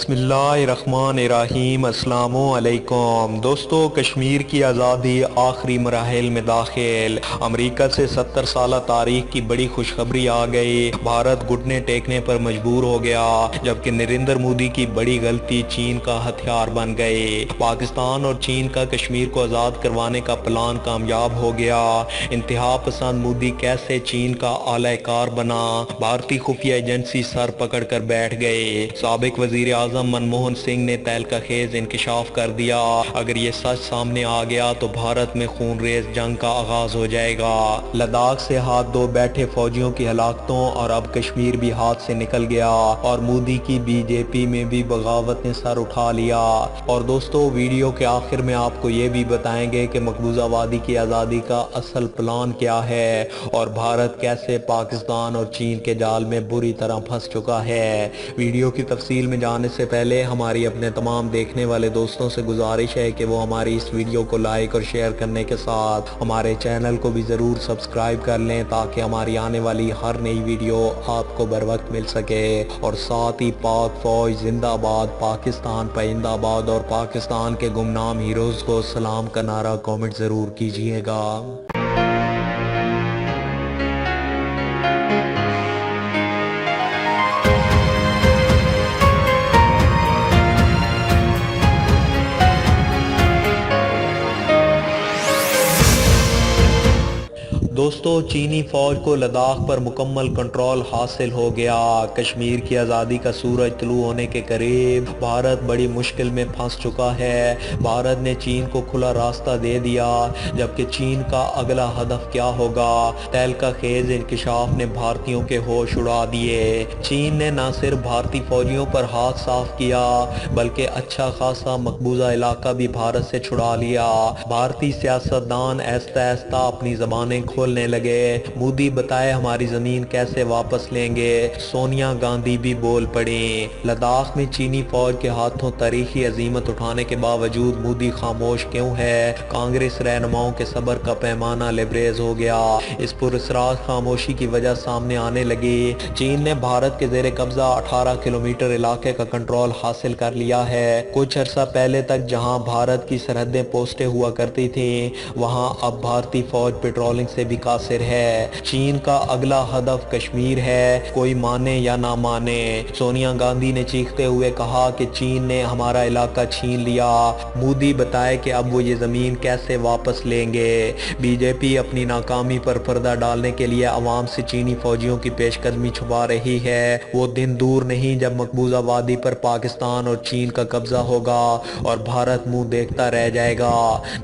बिस्मिल्लाहिर्रहमानिर्रहीम। अस्सलामु अलैकुम दोस्तों, कश्मीर की आज़ादी आखिरी मराहिल में दाखिल। अमेरिका से 70 साल तारीख की बड़ी खुशखबरी आ गई। भारत घुटने टेकने पर मजबूर हो गया, जबकि नरेंद्र मोदी की बड़ी गलती चीन का हथियार बन गई। पाकिस्तान और चीन का कश्मीर को आज़ाद करवाने का प्लान कामयाब हो गया। इंतहा पसंद मोदी कैसे चीन का आलाकार बना, भारतीय खुफिया एजेंसी सर पकड़ कर बैठ गए। साबिक वजीर आजम मनमोहन सिंह ने तहलका खेज इंकशाफ कर दिया। अगर ये सच सामने आ गया तो भारत में खूनरेज जंग का आगाज हो जाएगा। लद्दाख से हाथ धो बैठे फौजियों की हलाकतों और अब कश्मीर भी हाथ से निकल गया और मोदी की बीजेपी में भी बगावत ने सर उठा लिया। और दोस्तों, वीडियो के आखिर में आपको ये भी बताएंगे कि मकबूजा वादी की आज़ादी का असल प्लान क्या है और भारत कैसे पाकिस्तान और चीन के जाल में बुरी तरह फंस चुका है। वीडियो की तफसील में जाने से पहले हमारी अपने तमाम देखने वाले दोस्तों से गुजारिश है कि वो हमारी इस वीडियो को लाइक और शेयर करने के साथ हमारे चैनल को भी ज़रूर सब्सक्राइब कर लें, ताकि हमारी आने वाली हर नई वीडियो आपको बर वक्त मिल सके। और साथ ही पाक फौज जिंदाबाद, पाकिस्तान पाइंदाबाद और पाकिस्तान के गुमनाम हीरोज़ को सलाम का नारा कमेंट ज़रूर कीजिएगा। दोस्तों, चीनी फौज को लद्दाख पर मुकम्मल कंट्रोल हासिल हो गया। कश्मीर की आज़ादी का सूरज तुलू होने के करीब। भारत बड़ी मुश्किल में फंस चुका है। भारत ने चीन को खुला रास्ता दे दिया, जबकि चीन का अगला हदफ क्या होगा। तहलका खेज इंकशाफ ने भारतीयों के होश उड़ा दिए। चीन ने न सिर्फ भारतीय फौजियों पर हाथ साफ किया, बल्कि अच्छा खासा मकबूजा इलाका भी भारत से छुड़ा लिया। भारतीय सियासतदान ऐसा ऐसा अपनी ज़बानें खोलने लगे। मोदी बताए हमारी जमीन कैसे वापस लेंगे। सोनिया गांधी भी बोल पड़ी। लद्दाख में चीनी फौज के हाथों तारीखी अजीमत उठाने के बावजूद मोदी खामोश क्यों है। कांग्रेस रहनुमाओं के सब्र का पैमाना लेबरेज हो गया। इस पुरस्रार खामोशी की वजह सामने आने लगी। चीन ने भारत के जेर कब्जा 18 किलोमीटर इलाके का कंट्रोल हासिल कर लिया है। कुछ अर्सा पहले तक जहां भारत की सरहदें पोस्टें हुआ करती थी, वहां अब भारतीय फौज पेट्रोलिंग से भी कासिर है। चीन का अगला हदफ कश्मीर है, कोई माने या ना माने। सोनिया गांधी ने चीखते हुए कहा कि चीन ने हमारा इलाका छीन लिया। मोदी बताए कि अब वो ये जमीन कैसे वापस लेंगे। बीजेपी अपनी नाकामी पर पर्दा डालने के लिए अवाम से चीनी फौजियों की पेशकदमी छुपा रही है। वो दिन दूर नहीं जब मकबूजा वादी पर पाकिस्तान और चीन का कब्जा होगा और भारत मुंह देखता रह जाएगा।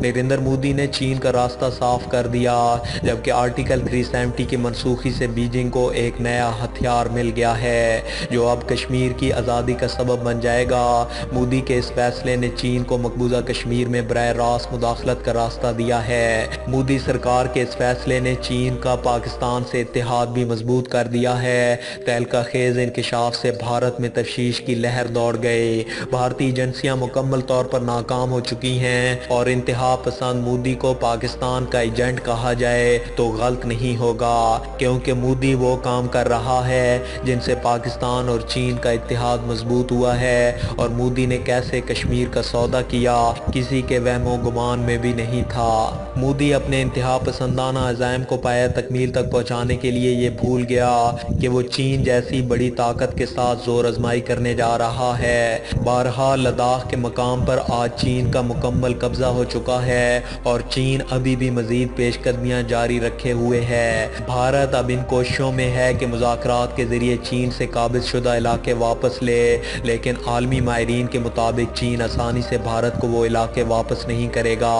नरेंद्र मोदी ने चीन का रास्ता साफ कर दिया, जबकि आर्टिकल 370 की मनसूखी से बीजिंग को एक नया हथियार मिल गया है, जो अब कश्मीर की आज़ादी का सबब बन जाएगा। मोदी के इस फैसले ने चीन को मकबूजा कश्मीर में बराह रास्त मुदाखलत का रास्ता दिया है। मोदी सरकार के इस फैसले ने चीन का पाकिस्तान से इत्तेहाद भी मजबूत कर दिया है। तहलका खेज इंकशाफ से भारत में तशवीश की लहर दौड़ गई। भारतीय एजेंसियां मुकम्मल तौर पर नाकाम हो चुकी हैं और इंतहा पसंद मोदी को पाकिस्तान का एजेंट कहा जाए तो गलत नहीं होगा, क्योंकि मोदी वो काम कर रहा है जिनसे पाकिस्तान और चीन का इत्तेहाद मजबूत हुआ है। और मोदी ने कैसे कश्मीर का सौदा किया, किसी के वहमो गुमान में भी नहीं था। मोदी अपने इंतहा पसंदाना अज़ाइम को पाया तकमील तक पहुंचाने के लिए ये भूल गया कि वो चीन जैसी बड़ी ताकत के साथ जोर आजमाई करने जा रहा है। बहरहाल लद्दाख के मकाम पर आज चीन का मुकम्मल कब्जा हो चुका है और चीन अभी भी मजीद पेशकदमियां जारी रखे हुए है। भारत अब इन कोशिशों में है कि मुज़ाकरात के जरिए चीन से काबिज शुदा इलाके वापस ले, लेकिन आलमी माहिरीन के मुताबिक चीन आसानी से भारत को वो इलाके वापस नहीं करेगा,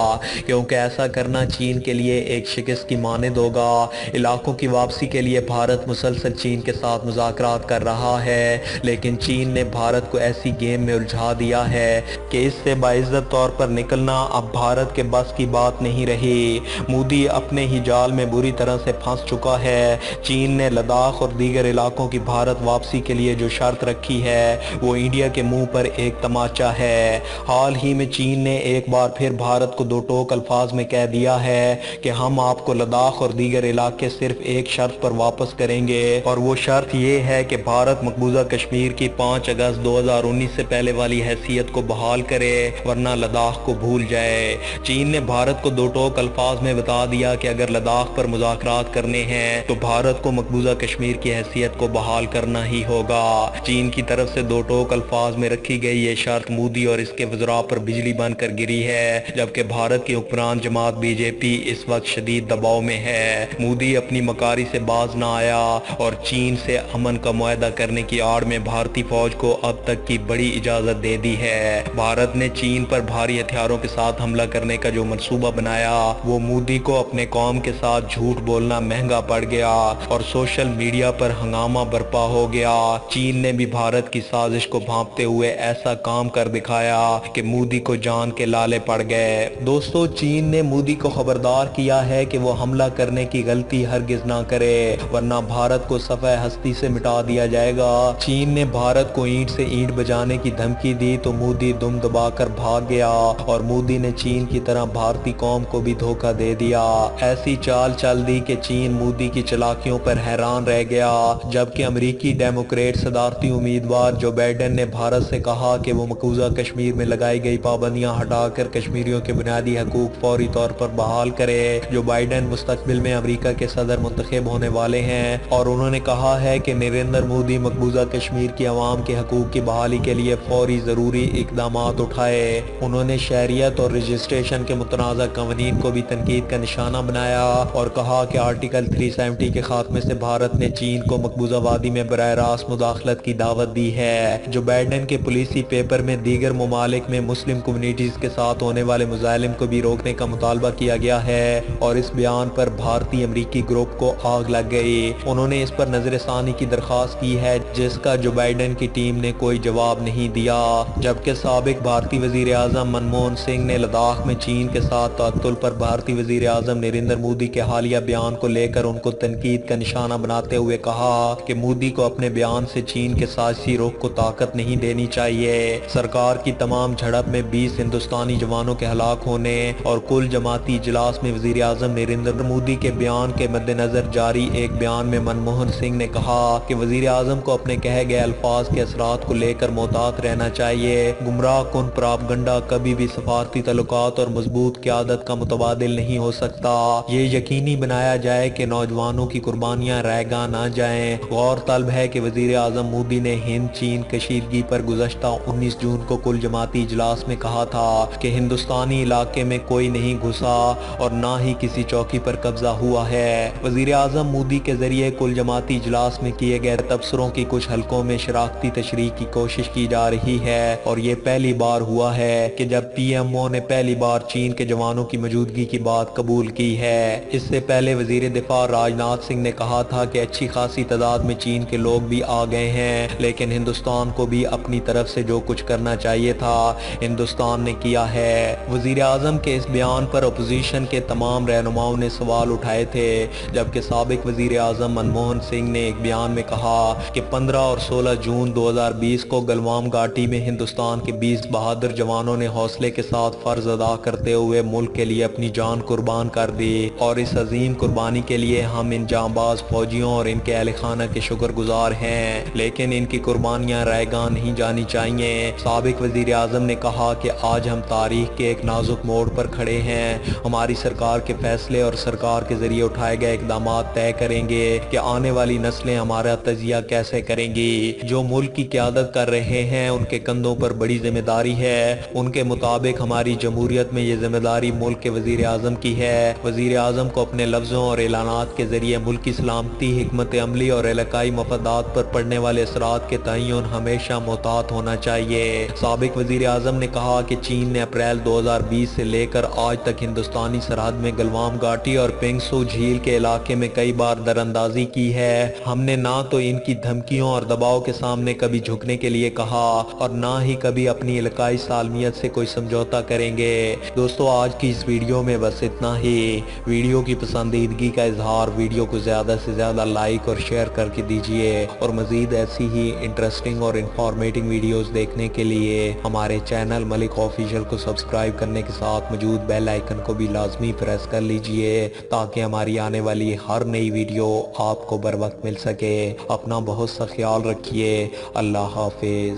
क्योंकि ऐसा करना चीन के लिए एक शिकस्त की मानद होगा। इलाकों की वापसी के लिए भारत मुसलसल चीन के साथ मुज़ाकरात कर रहा है, लेकिन चीन ने भारत को ऐसी गेम में उलझा दिया है कि इससे बाइज्जत तौर पर निकलना अब भारत के बस की बात नहीं रही। मोदी अपने ही जाल में बुरी तरह से फंस चुका है। चीन ने लद्दाख और दीगर इलाकों की भारत वापसी के लिए जो शर्त रखी है वो इंडिया के मुंह पर एक तमाचा है। हाल ही में चीन ने एक बार फिर भारत को दो टोक अल्फाज में कह दिया है कि हम आपको लद्दाख और दीगर इलाके सिर्फ एक शर्त पर वापस करेंगे, और वो शर्त ये है कि भारत मकबूजा कश्मीर की 5 अगस्त 2019 से पहले वाली हैसियत को बहाल करे, वरना लद्दाख को भूल जाए। चीन ने भारत को दो टोक अल्फाज में बता दिया कि अगर लद्दाख पर मुज़ाकरात करने हैं तो भारत को मकबूजा कश्मीर की हैसियत को बहाल करना ही होगा। चीन की तरफ से दो टोक अल्फाज में रखी गई ये शर्त मोदी और इसके वज़रा पर बिजली बनकर गिरी है, जबकि भारत की हुक्मरान जमात बीजेपी इस वक्त शदीद दबाव में है। मोदी अपनी मकारी से बाज ना आया और चीन से अमन का मुआहदा करने की आड़ में भारतीय फौज को अब तक की बड़ी इजाजत दे दी है। भारत ने चीन पर भारी हथियारों के साथ हमला करने का जो मंसूबा बनाया वो मोदी को अपने कौम के साथ झूठ बोलना महंगा पड़ गया और सोशल मीडिया पर हंगामा बर्पा हो गया। चीन ने भी भारत की साजिश को भांपते हुए ऐसा काम कर दिखाया कि मोदी को जान के लाले पड़ गए। दोस्तों, चीन ने मोदी को खबरदार किया है कि वो हमला करने की गलती हरगिज ना करे, वरना भारत को सफ़े हस्ती से मिटा दिया जाएगा। चीन ने भारत को ईंट से ईंट बजाने की धमकी दी तो मोदी दुम दबाकर भाग गया और मोदी ने चीन की तरह भारतीय कौम को भी धोखा दे दिया। ऐसी चाल चल दी कि चीन मोदी की चालाकियों पर हैरान रह गया, जबकि अमेरिकी डेमोक्रेट सदारती उम्मीदवार जो बाइडेन ने भारत से कहा कि वो मकबूजा कश्मीर में लगाई गई पाबंदियां हटाकर कश्मीरियों के बुनियादी हकूक फौरी तौर पर बहाल करे। जो बाइडेन मुस्तकबिल में अमेरिका के सदर मुंतखब होने वाले हैं और उन्होंने कहा है कि नरेंद्र मोदी मकबूजा कश्मीर की आवाम के हकूक की बहाली के लिए फौरी ज़रूरी इकदाम उठाए। उन्होंने शहरियत और रजिस्ट्रेशन के मुतनाज़ा कवानीन को भी तनकीद का निशाना बनाया और कहा कि आर्टिकल 370 के खात्मे से भारत ने चीन को मकबूजा वादी में बराह रास्त मुदाखलत की दावत दी है। जो बाइडेन के पुलिसी पेपर में दीगर ममालिक में मुस्लिम कम्युनिटीज के साथ होने वाले मुजालिम को भी रोकने का मुतालबा किया गया है और इस बयान पर भारतीय अमरीकी ग्रुप को आग लग गई। उन्होंने इस पर नजरसानी की दरख्वास्त की है, जिसका जो बाइडेन की टीम ने कोई जवाब नहीं दिया। जबकि साबिक भारतीय वजीर आजम मनमोहन सिंह ने लद्दाख में चीन के साथ तातुल पर भारतीय वजीर आजम नरेंद्र मोदी के हालिया बयान को लेकर उनको तनकीद का निशाना बनाते हुए कहा कि मोदी को अपने बयान से चीन के साजिशी रुख को ताकत नहीं देनी चाहिए। सरकार की तमाम झड़प में 20 हिंदुस्तानी जवानों के हलाक होने और कुल जमाती इजलास में वजीर आजम नरेंद्र मोदी के बयान के मद्देनजर जारी एक बयान में मनमोहन सिंह ने कहा कि वजीर आजम को अपने कहे गए अल्फाज के असरात को लेकर मोहतात रहना चाहिए। गुमराह कुन प्रोपेगेंडा कभी भी सफारती तल्लुकात और मजबूत क़यादत का मुतबादिल नहीं हो सकता। ये यकीनी बनाया जाए कि नौजवानों की कुर्बानियां रैगा ना जाएं। गौरतलब है कि वजीर आजम मोदी ने हिंद चीन कशीदगी पर गुज़श्ता 19 जून को कुल जमाती इजलास में कहा था कि हिंदुस्तानी इलाके में कोई नहीं घुसा और ना ही किसी चौकी पर कब्जा हुआ है। वजीर आजम मोदी के जरिए कुल जमाती इजलास में किए गए तबसरों की कुछ हलकों में शराकती तशरीह की कोशिश की जा रही है और ये पहली बार हुआ है कि जब PMO ने पहली बार चीन के जवानों की मौजूदगी की बात कबूल की है। इससे पहले वजीर दिफा राजनाथ सिंह ने कहा था कि अच्छी खासी तादाद में चीन के लोग भी आ गए हैं, लेकिन हिंदुस्तान को भी अपनी तरफ से जो कुछ करना चाहिए था हिंदुस्तान ने किया है। वजीर आजम के इस बयान पर अपोजिशन के तमाम रहनुमाओं ने सवाल उठाए थे, जबकि साबिक वजीर आजम मनमोहन सिंह ने एक बयान में कहा कि 15 और 16 जून 2020 को गलवान घाटी में हिंदुस्तान के 20 बहादुर जवानों ने हौसले के साथ फर्ज अदा करते हुए मुल्क के लिए अपनी जान कुर्बान कर दी और इस अजीम कुर्बानी के लिए हम इन जांबाज फौजियों और इनके अहल खाना के शुक्रगुजार हैं, लेकिन इनकी कुर्बानियां रायगा नहीं जानी चाहिए। साबिक वजीर आजम ने कहा कि आज हम तारीख के एक नाजुक मोड़ पर खड़े हैं। हमारी सरकार के फैसले और सरकार के जरिए उठाए गए इकदाम तय करेंगे कि आने वाली नस्लें हमारा तजिया कैसे करेंगी। जो मुल्क की क़यादत कर रहे हैं उनके कंधों पर बड़ी जिम्मेदारी है। उनके मुताबिक हमारी जमहूरियत में ये जिम्मेदारी मुल्क के वजीर आजम की है। वजीर आजम को अपने लफ्ज़ों और ऐलानात के जरिए मुल्क की सलामती, हिकमत अमली और इलाकाई मफादात पर पड़ने वाले असरात के तयन हमेशा मोहतात होना चाहिए। साबिक वजीर आजम ने कहा कि चीन ने अप्रैल 2020 से लेकर आज तक हिंदुस्तानी सरहद में गलवान घाटी और पिंगसू झील के इलाके में कई बार दरअंदाजी की है। हमने ना तो इनकी धमकियों और दबाव के सामने कभी झुकने के लिए कहा और ना ही कभी अपनी इलाकाई सालमियत से कोई समझौता करेंगे। दोस्तों, आज की इस वीडियो में बस इतना ही। वीडियो ویڈیو کی پسندیدگی کا اظہار، ویڈیو کو زیادہ سے زیادہ لائک اور شیئر کر کے دیجئے، اور مزید ایسی ہی انٹرسٹنگ اور انفارمیٹنگ ویڈیوز دیکھنے کے لیے ہمارے چینل ملک آفیشل کو سبسکرائب کرنے کے ساتھ موجود بیل آئیکن کو بھی لازمی پریس کر لیجئے تاکہ ہماری آنے والی ہر نئی ویڈیو آپ کو بر وقت مل سکے۔ اپنا بہت سا خیال رکھیے۔ اللہ حافظ۔